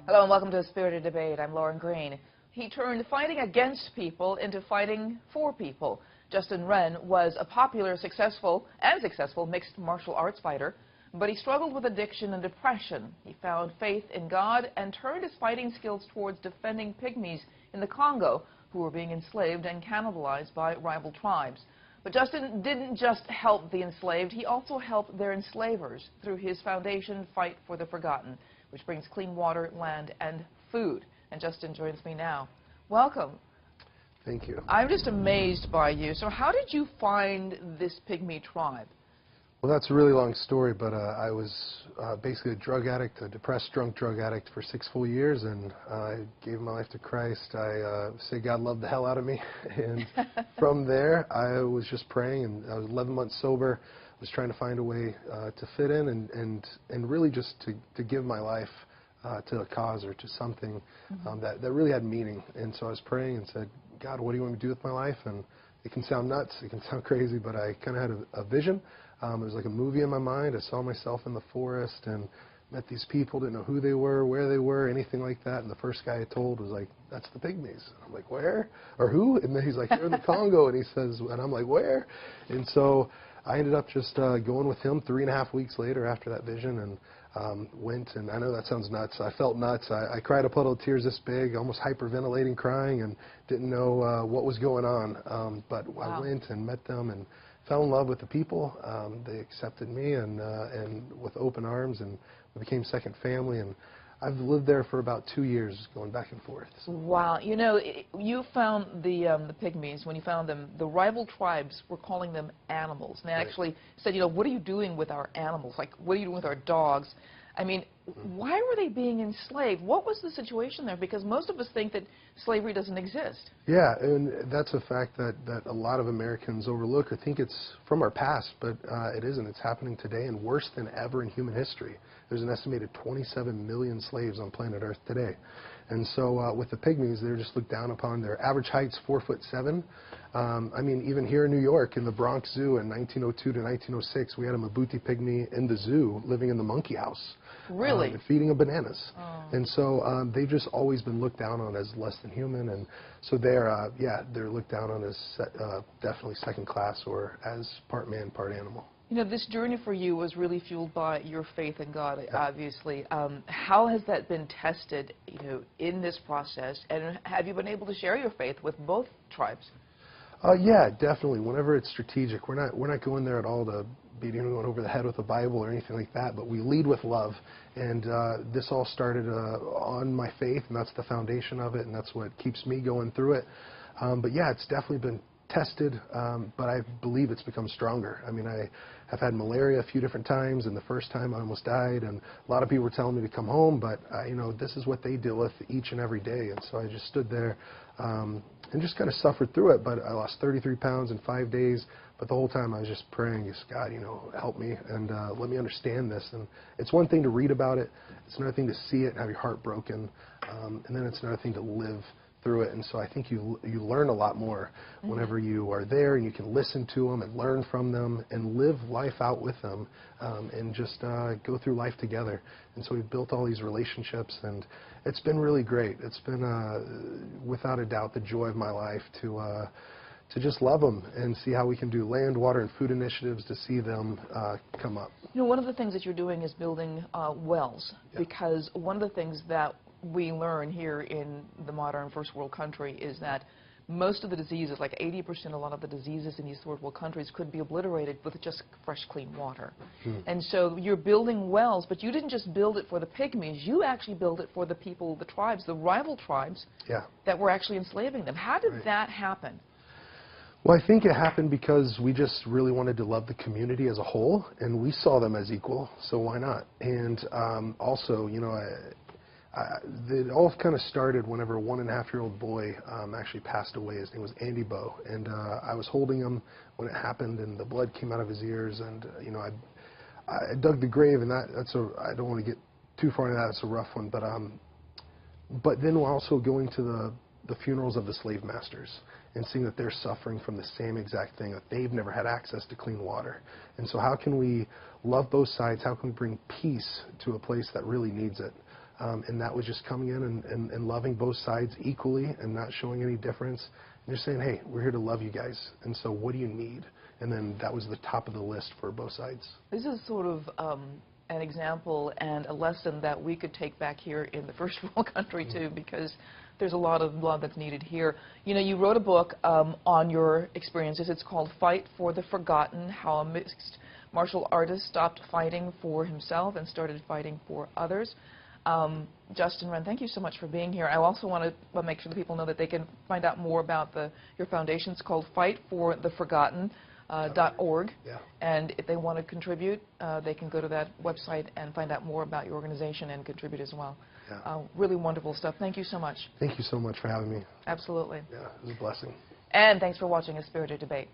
Hello and welcome to A Spirited Debate. I'm Lauren Green. He turned fighting against people into fighting for people. Justin Wren was a popular, successful mixed martial arts fighter, but he struggled with addiction and depression. He found faith in God and turned his fighting skills towards defending pygmies in the Congo who were being enslaved and cannibalized by rival tribes. But Justin didn't just help the enslaved, he also helped their enslavers through his foundation, Fight for the Forgotten, which brings clean water, land, and food. And Justin joins me now. Welcome. Thank you. I'm just amazed by you. So how did you find this pygmy tribe? Well, that's a really long story, but I was basically a drug addict, a depressed, drunk drug addict for 6 full years, and I gave my life to Christ. I say God loved the hell out of me, and from there, I was just praying, and I was 11 months sober, was trying to find a way to fit in, and really just to give my life to a cause or to something that really had meaning. And so I was praying and said, God, what do you want me to do with my life? And it can sound nuts, it can sound crazy, but I kind of had a vision. It was like a movie in my mind. I saw myself in the forest and met these people, didn't know who they were, where they were, anything like that. And the first guy I told was like, that's the pygmies. And I'm like, where? Or who? And then he's like, you're in the Congo. And he says, and I'm like, where? And so I ended up just going with him 3.5 weeks later after that vision, and went, and I know that sounds nuts. I felt nuts. I cried a puddle of tears this big, almost hyperventilating, crying, and didn't know what was going on. But wow. I went and met them and fell in love with the people. They accepted me and with open arms, and we became second family. And I've lived there for about 2 years, going back and forth. Wow. You know, you found the pygmies. When you found them, the rival tribes were calling them animals. And they actually said, you know, what are you doing with our animals? Like, what are you doing with our dogs? I mean, why were they being enslaved? What was the situation there? Because most of us think that slavery doesn't exist. Yeah, and that's a fact that a lot of Americans overlook or think it's from our past, but it isn't. It's happening today, and worse than ever in human history. There's an estimated 27 million slaves on planet Earth today. And so with the pygmies, they're just looked down upon. Their average height's 4'7". I mean, even here in New York, in the Bronx Zoo in 1902 to 1906, we had a Mabuti pygmy in the zoo living in the monkey house. Really? Feeding them bananas. Oh. And so they've just always been looked down on as less than human. And so they're, they're looked down on as definitely second class or as part man, part animal. You know, this journey for you was really fueled by your faith in God, obviously. How has that been tested, you know, in this process? And have you been able to share your faith with both tribes? Yeah, definitely. Whenever it's strategic, we're not going there at all to beat anyone over the head with a Bible or anything like that, but we lead with love. And this all started on my faith, and that's the foundation of it, and that's what keeps me going through it. But yeah, it's definitely been tested, but I believe it's become stronger. I mean, I have had malaria a few different times, and the first time I almost died, and a lot of people were telling me to come home, but you know, this is what they deal with each and every day. And so I just stood there and just kind of suffered through it. But I lost 33 pounds in 5 days, but the whole time I was just praying, God, you know, help me and let me understand this. And it's one thing to read about it, it's another thing to see it and have your heart broken, and then it's another thing to live through it. And so I think you learn a lot more whenever you are there, and you can listen to them and learn from them and live life out with them, and just go through life together. And so we've built all these relationships, and it's been really great. It's been without a doubt the joy of my life to just love them and see how we can do land, water, and food initiatives to see them come up. You know, one of the things that you're doing is building wells, because one of the things that we learn here in the modern first world country is that most of the diseases, like 80%, a lot of the diseases in these third world countries could be obliterated with just fresh, clean water. And so you're building wells, but you didn't just build it for the pygmies. You actually built it for the people, the tribes, the rival tribes that were actually enslaving them. How did that happen? Well, I think it happened because we just really wanted to love the community as a whole, and we saw them as equal, so why not? And also, you know, it all kind of started whenever a 1.5-year-old boy actually passed away. His name was Andy Bow, and I was holding him when it happened, and the blood came out of his ears, and you know, I dug the grave, and that's I don't want to get too far into that. It's a rough one, but then we're also going to the funerals of the slave masters, and seeing that they're suffering from the same exact thing, that they've never had access to clean water. And so how can we love both sides? How can we bring peace to a place that really needs it? And that was just coming in and loving both sides equally and not showing any difference. And just saying, hey, we're here to love you guys, and so what do you need? And then that was the top of the list for both sides. This is sort of an example and a lesson that we could take back here in the first world country, too, because there's a lot of love that's needed here. You know, you wrote a book on your experiences. It's called Fight for the Forgotten, How a Mixed Martial Artist Stopped Fighting for Himself and Started Fighting for Others. Justin Wren, thank you so much for being here. I also want to make sure that people know that they can find out more about your foundation. It's called fightfortheforgotten.org. Yeah. And if they want to contribute, they can go to that website and find out more about your organization and contribute as well. Yeah. Really wonderful stuff. Thank you so much. Thank you so much for having me. Absolutely. Yeah, it was a blessing. And thanks for watching A Spirited Debate.